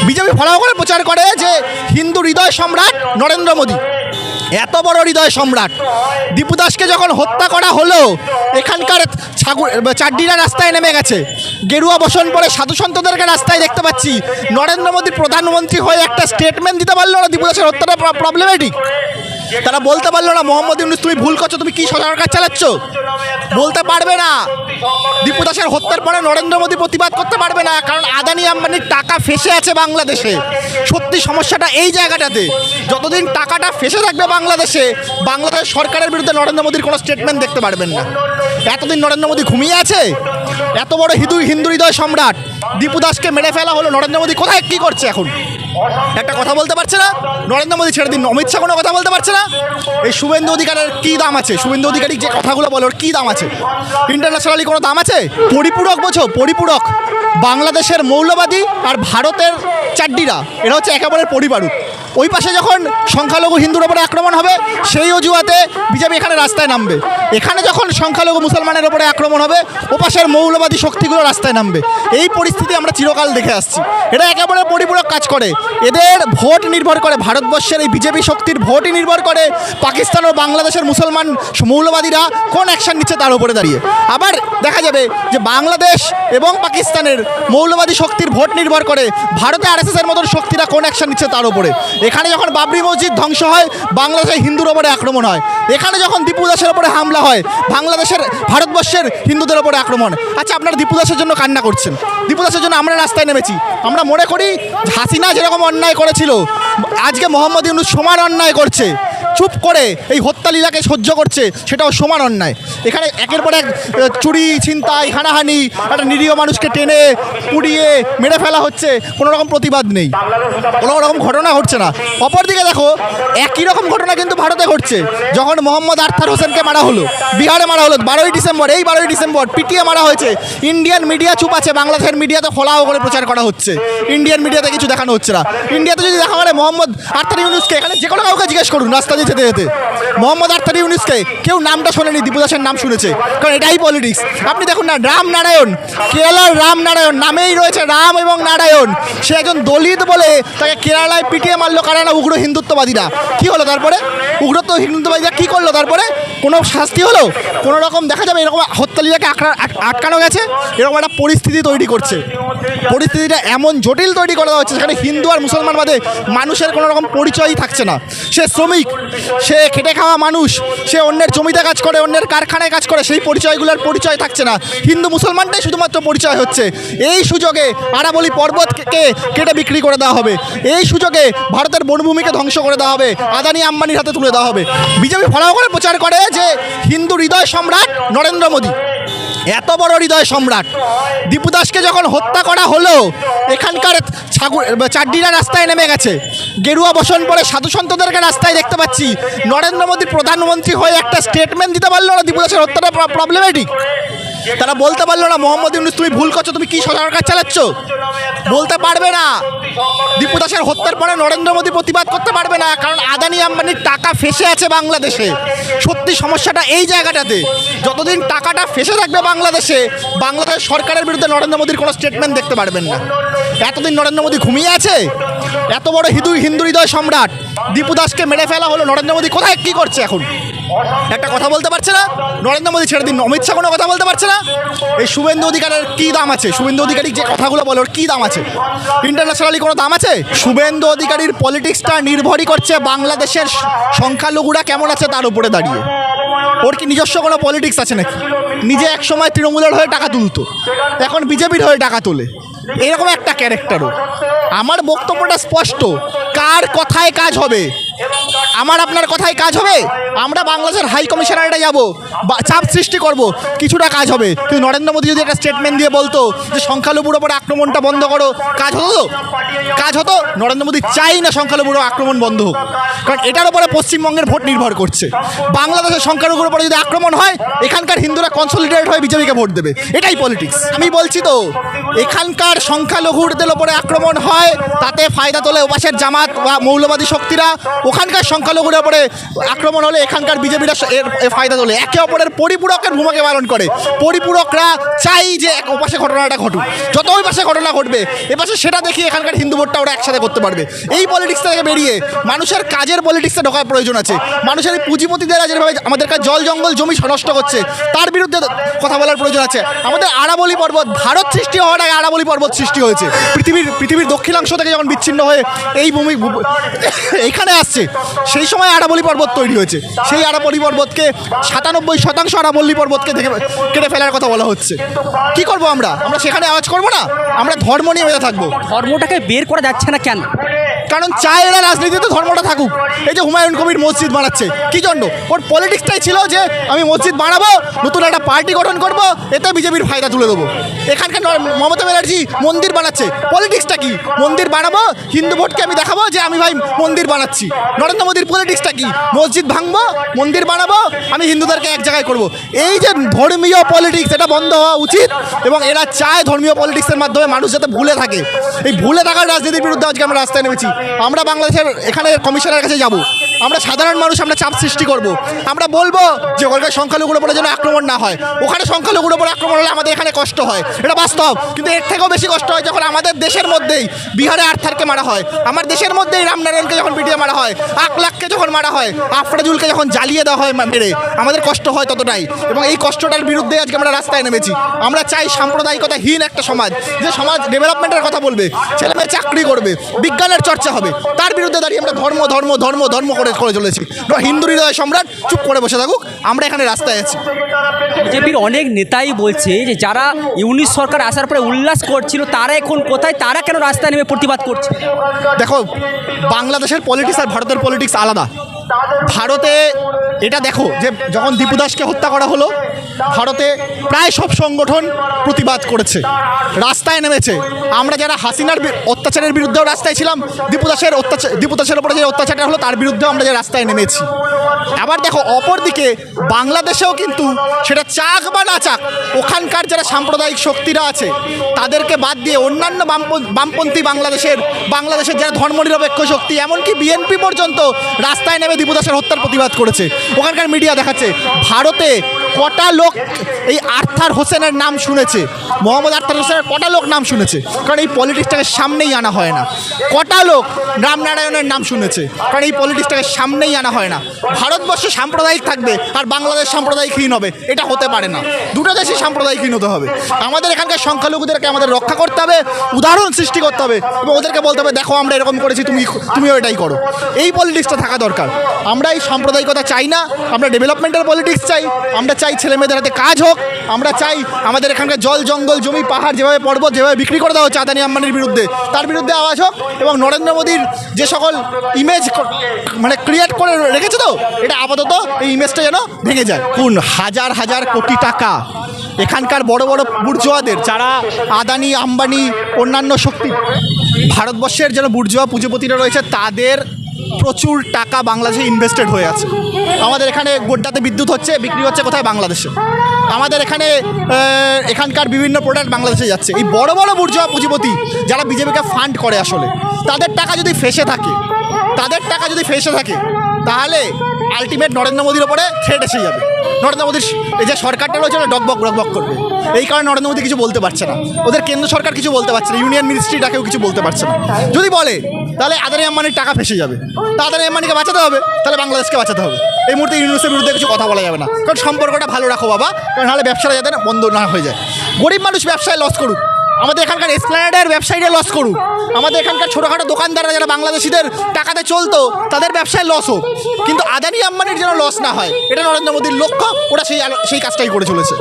BJP ফলাও করে প্রচার করে যে হিন্দু হৃদয় সম্রাট নরেন্দ্র মোদী। এত বড় হৃদয় সম্রাট দীপু দাসকে যখন হত্যা করা হলো, এখানকার চাড্ডিরা রাস্তায় নেমে গেছে, গেরুয়া বসন পরে সাধু সন্তদেরকে রাস্তায় দেখতে পাচ্ছি। নরেন্দ্র মোদী প্রধানমন্ত্রী হয়ে একটা স্টেটমেন্ট দিতে পারলো না দীপু দাসের হত্যাটা প্রবলেমেটিক। তারা বলতে পারলো না মোহাম্মদ ইউনূস তুমি ভুল করছো, তুমি কি সরকার চালাচ্ছ, বলতে পারবে না। দীপু দাসের হত্যার পরে নরেন্দ্র মোদী প্রতিবাদ করতে পারবে না, কারণ আদানি আম্বানির টাকা ফেসে আছে বাংলাদেশে। সত্যি সমস্যাটা এই জায়গাটাতে, যতদিন টাকাটা ফেসে থাকবে বাংলাদেশে, বাংলাদেশ সরকারের বিরুদ্ধে নরেন্দ্র মোদীর কোনো স্টেটমেন্ট দেখতে পারবেন না। এতদিন নরেন্দ্র মোদী ঘুমিয়ে আছে। এত বড় হিন্দু হৃদয় সম্রাট দীপু দাসকে মেরে ফেলা হলো, নরেন্দ্র মোদী কোথায় কী করছে এখন? একটা কথা বলতে পারছে না। নরেন্দ্র মোদী ছেড়ে দিন, অমিত শাহ কোনো কথা বলতে পারছে না। এই শুভেন্দু অধিকারের কী দাম আছে? শুভেন্দু অধিকারী যে কথাগুলো বলে ওর কী দাম আছে? ইন্টারন্যাশনালি কোনো দাম আছে? পরিপূরক বোঝো, পরিপূরক। বাংলাদেশের মৌলবাদী আর ভারতের চাড্ডিরা, এরা হচ্ছে একেবারে পরিবারক। ওই পাশে যখন সংখ্যালঘু হিন্দুর ওপরে আক্রমণ হবে, সেই অজুহাতে বিজেপি এখানে রাস্তায় নামবে। এখানে যখন সংখ্যালঘু মুসলমানের ওপরে আক্রমণ হবে, ওপাশের মৌলবাদী শক্তিগুলো রাস্তায় নামবে। এই পরিস্থিতি আমরা চিরকাল দেখে আসছি। এটা একেবারে পরিপূরক কাজ করে। এদের ভোট নির্ভর করে, ভারতবর্ষের এই বিজেপি শক্তির ভোটই নির্ভর করে পাকিস্তান ও বাংলাদেশের মুসলমান মৌলবাদীরা কোন অ্যাকশন নিচ্ছে তার উপরে দাঁড়িয়ে। আবার দেখা যাবে যে বাংলাদেশ এবং পাকিস্তানের মৌলবাদী শক্তির ভোট নির্ভর করে ভারতে আরএসএসের মতন শক্তিরা কোন অ্যাকশন নিচ্ছে তার উপরে। এখানে যখন বাবরি মসজিদ ধ্বংস হয়, বাংলাদেশের হিন্দুর ওপরে আক্রমণ হয়। এখানে যখন দীপু দাসের ওপরে হামলা হয়, ভারতবর্ষের হিন্দুদের ওপরে আক্রমণ। আচ্ছা, আপনারা দীপু দাসের জন্য কান্না করছেন, দীপু দাসের জন্য আমরা রাস্তায় নেমেছি। আমরা মনে করি হাসিনা যেরকম অন্যায় করেছিল, আজকে মোহাম্মদ ইউনূস সমান অন্যায় করছে। চুপ করে এই হত্যালীলাকে সহ্য করছে, সেটাও সমান অন্যায়। এখানে একের পর এক চুরি, ছিনতাই, হানাহানি, একটা নিরীহ মানুষকে টেনে পুড়িয়ে মেরে ফেলা হচ্ছে, কোনো রকম প্রতিবাদ নেই, কোনো রকম ঘটনা ঘটছে না। অপরদিকে দেখো, একই রকম ঘটনা কিন্তু ভারতে ঘটছে। যখন মোহাম্মদ আরথার হোসেনকে মারা হলো, বিহারে মারা হলো 12ই ডিসেম্বর, এই 12ই ডিসেম্বর পিটিয়ে মারা হয়েছে। ইন্ডিয়ান মিডিয়া চুপ আছে, বাংলাদেশের মিডিয়াতে ফলাও করে প্রচার করা হচ্ছে। ইন্ডিয়ান মিডিয়াতে কিছু দেখানো হচ্ছে না। ইন্ডিয়াতে যদি দেখা মানে মোহাম্মদ আরথার ইউনূসকে, এখানে যে কোনো কাউকে জিজ্ঞেস করুন রাস্তা দিয়ে যেতে যেতে, মোহাম্মদ আরথার ইউনূসকে কেউ নামটা শোনেনি, দীপু দাসের নাম শুনেছে, কারণ এটাই পলিটিক্স। আপনি দেখুন না, রামনারায়ণ, কেরালার রামনারায়ণ, নামেই রয়েছে রাম এবং নারায়ণ। সে একজন দলিত বলে তাকে কেরালায় পিটিয়ে মারলো কারা না? উগ্র হিন্দুত্ববাদীরা। কি হলো তারপরে? উগ্রত্ব হিন্দুত্ববাদীরা কী করলো তারপরে? কোনো শাস্তি হলো? কোনো রকম দেখা যাবে এরকম হত্যালীলাকে আটকানো গেছে, এরকম একটা পরিস্থিতি তৈরি করছে। পরিস্থিতিটা এমন জটিল তৈরি করা হচ্ছে, সেখানে হিন্দু আর মুসলমান বাদে মানুষের কোনো রকম পরিচয়ই থাকছে না। সে শ্রমিক, সে খেটে খাওয়া মানুষ, সে অন্যের জমিতে কাজ করে, অন্যের কারখানায় কাজ করে, সেই পরিচয়গুলোর পরিচয় থাকছে না। হিন্দু মুসলমানটাই শুধুমাত্র পরিচয় হচ্ছে। এই সুযোগে আরাবলী পর্বতকে কেটে বিক্রি করে দেওয়া হবে, এই সুযোগে ভারতের বনভূমিকে ধ্বংস করে দেওয়া হবে, আদানি আম্বানির হাতে তুলে দেওয়া হবে। বিজেপি ফলাও করে প্রচার করে যে হিন্দু হৃদয় সম্রাট নরেন্দ্র মোদী। এত বড় হৃদয় সম্রাট দীপু দাসকে যখন হত্যা করা হলো, এখানকার চাড্ডিরা রাস্তায় নেমে গেছে, গেরুয়া বসন পরে সাধু সন্তদেরকে রাস্তায় দেখতে পাচ্ছি। নরেন্দ্র মোদী প্রধানমন্ত্রী হয়ে একটা স্টেটমেন্ট দিতে পারলো না দীপু দাসের হত্যাটা প্রবলেমেটিক। তারা বলতে পারলো না মোহাম্মদ ইউনূস তুমি ভুল করছো, তুমি কি সরকার চালাচ্ছ, বলতে পারবে না। দীপু দাসের হত্যার পরে নরেন্দ্র মোদী প্রতিবাদ করতে পারবে না, কারণ আদানি আম্বানির টাকা ফেসে আছে বাংলাদেশে। সত্যি সমস্যাটা এই জায়গাটাতে, যতদিন টাকাটা ফেসে থাকবে বাংলাদেশে, বাংলাদেশ সরকারের বিরুদ্ধে নরেন্দ্র মোদীর কোনো স্টেটমেন্ট দেখতে পারবেন না। এতদিন নরেন্দ্র মোদী ঘুমিয়ে আছে। এত বড় হিন্দু হৃদয় সম্রাট দীপু দাসকে মেরে ফেলা হলো, নরেন্দ্র মোদী কোথায় কী করছে এখন? একটা কথা বলতে পারছে না। নরেন্দ্র মোদী ছেড়ে দিন, অমিত শাহ কোনো কথা বলতে পারছে না। এই শুভেন্দু অধিকারের কী দাম আছে? শুভেন্দু অধিকারী যে কথাগুলো বলে ওর কী দাম আছে? ইন্টারন্যাশনালি কোনো দাম আছে? শুভেন্দু অধিকারীর পলিটিক্সটা নির্ভরই করছে বাংলাদেশের সংখ্যালঘুরা কেমন আছে তার উপরে দাঁড়িয়ে। ওর কি নিজস্ব কোনো পলিটিক্স আছে নাকি? নিজে একসময় তৃণমূলের হয়ে টাকা তুলতো, এখন বিজেপির হয়ে টাকা তোলে, এরকম একটা ক্যারেক্টারও। আমার বক্তব্যটা স্পষ্ট, কার কথায় কাজ হবে? আমার আপনার কথায় কাজ হবে? আমরা বাংলাদেশের হাই কমিশনারেটে যাব, চাপ সৃষ্টি করব, কিছুটা কাজ হবে। কিন্তু নরেন্দ্র মোদী যদি একটা স্টেটমেন্ট দিয়ে বলতো যে সংখ্যালঘুর ওপরে আক্রমণটা বন্ধ করো, কাজ হতো? কাজ হতো? নরেন্দ্র মোদী চাই না সংখ্যালঘুর আক্রমণ বন্ধ হোক, কারণ এটার উপরে পশ্চিমবঙ্গের ভোট নির্ভর করছে। বাংলাদেশের সংখ্যালঘুর উপরে যদি আক্রমণ হয়, এখানকার হিন্দুরা কনসলিডেট হয়ে বিজেপিকে ভোট দেবে, এটাই পলিটিক্স। আমি বলছি তো, এখানকার সংখ্যালঘুদের ওপরে আক্রমণ হয়, তাতে ফায়দা তোলে ওপাশের জামাত ডাকাত বা মৌলবাদী শক্তিরা ওখানকার সংখ্যালঘুর ওপরে আক্রমণ হলে এখানকার বিজেপিরা এর ফায়দা তোলে, একে অপরের পরিপূরকের ভূমিকা পালন করে। পরিপূরকরা চাই যে ওপাশে ঘটনাটা ঘটুক, যত ওই পাশে ঘটনা ঘটবে এপাশে সেটা দেখি এখানকার হিন্দু ভোটটা ওরা একসাথে করতে পারবে। এই পলিটিক্স থেকে বেরিয়ে মানুষের কাজের পলিটিক্সে ঢোকার প্রয়োজন আছে। মানুষের এই পুঁজিপতিদের যেভাবে আমাদের কাছে জল জঙ্গল জমি নষ্ট করছে তার বিরুদ্ধে কথা বলার প্রয়োজন আছে। আমাদের আরাবলী পর্বত, ভারত সৃষ্টি হওয়ার আগে আরাবলী পর্বত সৃষ্টি হয়েছে। পৃথিবীর দক্ষিণাংশ থেকে যখন বিচ্ছিন্ন হয়ে এই ভূমি এইখানে আসছে সেই সময় আরাবলী পর্বত তৈরি হয়েছে। সেই আরাবলী পর্বতকে 97% আরাবলী পর্বতকে কেটে ফেলার কথা বলা হচ্ছে। কি করব আমরা সেখানে আওয়াজ করব না? আমরা ধর্ম নিয়ে বেঁধে থাকবো। ধর্মটাকে বের করা যাচ্ছে না কেন? কারণ চায় এরা রাজনীতিতে ধর্মটা থাকুক। এই যে হুমায়ুন কবির মসজিদ বানাচ্ছে কি জন্য? ওর পলিটিক্সটাই ছিল যে আমি মসজিদ বানাবো, নতুন একটা পার্টি গঠন করব, এতে বিজেপির ফায়দা তুলে দেবো। এখানকার মমতা ব্যানার্জি মন্দির বানাচ্ছে, পলিটিক্সটা কি? মন্দির বানাবো, হিন্দু ভোটকে আমি দেখাবো যে আমি ভাই মন্দির বানাচ্ছি। নরেন্দ্র মোদীর পলিটিক্সটা কি? মসজিদ ভাঙবো, মন্দির বানাবো, আমি হিন্দুদেরকে এক জায়গায় করব। এই যে ধর্মীয় পলিটিক্স, এটা বন্ধ হওয়া উচিত। এবং এরা চায় ধর্মীয় পলিটিক্সের মাধ্যমে মানুষ যাতে ভুলে থাকে। এই ভুলে থাকার রাজনীতির বিরুদ্ধে আজকে আমরা রাস্তায় নেমেছি। আমরা বাংলাদেশের এখানে কমিশনের কাছে যাব, আমরা সাধারণ মানুষ, আমরা চাপ সৃষ্টি করব। আমরা বলবো যে ওখানকার সংখ্যালঘুর উপরে যেন আক্রমণ না হয়। ওখানে সংখ্যালঘুর উপরে আক্রমণ হলে আমাদের এখানে কষ্ট হয়, এটা বাস্তব। কিন্তু এর থেকেও বেশি কষ্ট হয় যখন আমাদের দেশের মধ্যেই বিহারে আর্থারকে মারা হয়, আমার দেশের মধ্যেই রামনারায়ণকে যখন পিটিয়ে মারা হয়, আকলাককে যখন মারা হয়, আফরাজুলকে যখন জ্বালিয়ে দেওয়া হয় মেরে, আমাদের কষ্ট হয় ততটাই। এবং এই কষ্টটার বিরুদ্ধে আজকে আমরা রাস্তায় নেমেছি। আমরা চাই সাম্প্রদায়িকতাহীন একটা সমাজ, যে সমাজ ডেভেলপমেন্টের কথা বলবে, ছেলেমেয়ে চাকরি করবে, বিজ্ঞানের চর্চা হবে। তার বিরুদ্ধে দাঁড়িয়ে আমরা ধর্ম ধর্ম ধর্ম ধর্ম করে চলেছি। হিন্দু হৃদয় সম্রাট চুপ করে বসে থাকুক, আমরা এখানে রাস্তায় আছি। বিজেপির অনেক নেতাই বলছে যে যারা ইউনিশ সরকার আসার পরে উল্লাস করছিল তারা এখন কোথায়, তারা কেন রাস্তায় নেমে প্রতিবাদ করছে? দেখো, বাংলাদেশের পলিটিক্স আর ভারতের পলিটিক্স আলাদা। ভারতে এটা দেখো যে যখন দীপু দাসকে হত্যা করা হলো, ভারতে প্রায় সব সংগঠন প্রতিবাদ করেছে, রাস্তায় নেমেছে। আমরা যারা হাসিনার অত্যাচারের বিরুদ্ধেও রাস্তায় ছিলাম, দীপু দাসের উপরে যে অত্যাচারটা হলো তার বিরুদ্ধেও আমরা যে রাস্তায় নেমেছি। আবার দেখো অপরদিকে বাংলাদেশেও কিন্তু সেটা চাক বা না চাক, ওখানকার যারা সাম্প্রদায়িক শক্তিরা আছে তাদেরকে বাদ দিয়ে অন্যান্য বামপন্থী বাংলাদেশের যারা ধর্মনিরপেক্ষ শক্তি, এমনকি বিএনপি পর্যন্ত রাস্তায় নেমে দীপু দাসের হত্যার প্রতিবাদ করেছে। ওখানকার মিডিয়া দেখাচ্ছে ভারতে কটা লোক এই আর্থার হোসেনের নাম শুনেছে, মোহাম্মদ আর্থার হোসেনের কটা লোক নাম শুনেছে? কারণ এই পলিটিক্সটাকে সামনেই আনা হয় না। কটা লোক রামনারায়ণের নাম শুনেছে? কারণ এই পলিটিক্সটাকে সামনেই আনা হয় না। ভারতবর্ষ সাম্প্রদায়িক থাকবে আর বাংলাদেশ সাম্প্রদায়িকহীন হবে, এটা হতে পারে না। দুটো দেশই সাম্প্রদায়িকহীন হতে হবে। আমাদের এখানকার সংখ্যালঘুদেরকে আমাদের রক্ষা করতে হবে, উদাহরণ সৃষ্টি করতে হবে এবং ওদেরকে বলতে হবে দেখো আমরা এরকম করেছি, তুমিও এটাই করো। এই পলিটিক্সটা থাকা দরকার। আমরা এই সাম্প্রদায়িকতা চাই না, আমরা ডেভেলপমেন্টের পলিটিক্স চাই। আমরা চাই ছেলে মেয়েদের হাতে কাজ হোক। আমরা চাই আমাদের এখানকার জল জঙ্গল জমি পাহাড় যেভাবে পর্বত যেভাবে বিক্রি করে দেওয়া হচ্ছে আদানি আম্বানির বিরুদ্ধে, তার বিরুদ্ধে আওয়াজ হোক। এবং নরেন্দ্র মোদীর যে সকল ইমেজ ক্রিয়েট করে রেখেছে, তো এটা আপাতত এই ইমেজটা যেন ভেঙে যায়। কোন হাজার হাজার কোটি টাকা এখানকার বড় বড় বুর্জোয়াদের, যারা আদানি আম্বানি অন্যান্য শক্তি, ভারতবর্ষের যেন বুর্জোয়া পুঁজিপতিরা রয়েছে, তাদের প্রচুর টাকা বাংলাদেশে ইনভেস্টেড হয়ে আছে। আমাদের এখানে গোড্ডাতে বিদ্যুৎ হচ্ছে, বিক্রি হচ্ছে কোথায়? বাংলাদেশে। আমাদের এখানে এখানকার বিভিন্ন প্রোডাক্ট বাংলাদেশে যাচ্ছে। এই বড় বড় বুর্জোয়া পুঁজিপতি যারা বিজেপিকে ফান্ড করে, আসলে তাদের টাকা যদি ফেঁসে থাকে তাহলে আলটিমেট নরেন্দ্র মোদীর ওপরে থ্রেট এসে যাবে। নরেন্দ্র মোদীর এই যে সরকারটা রয়েছে ওটা ডকবক করবে। এই কারণে নরেন্দ্র মোদী কিছু বলতে পারছে না, ওদের কেন্দ্র সরকার কিছু বলতে পারছে না, ইউনিয়ন মিনিস্ট্রিটাকেও কিছু বলতে পারছে না। যদি বলে তাহলে আদানি আম্বানির টাকা ফেসে যাবে। তা আদানি আম্বানিকে বাঁচাতে হবে, তাহলে বাংলাদেশকে বাঁচাতে হবে। এই মুহূর্তে ইউনিসের বিরুদ্ধে কিছু কথা বলা যাবে না, কারণ সম্পর্কটা ভালো রাখো বাবা, কারণ নাহলে ব্যবসাটা যাতে না বন্ধ না হয়ে যায়। গরিব মানুষ ব্যবসায় লস করুক, আমাদের এখানকার এসপ্ল্যানেডের ব্যবসায়ীরা লস করুক, আমাদের এখানকার ছোটোখাটো দোকানদাররা যারা বাংলাদেশিদের টাকাতে চলতো তাদের ব্যবসায় লস হোক, কিন্তু আদানি আম্বানির যেন লস না হয়, এটা নরেন্দ্র মোদীর লক্ষ্য। ওরা সেই কাজটাই করে চলেছে।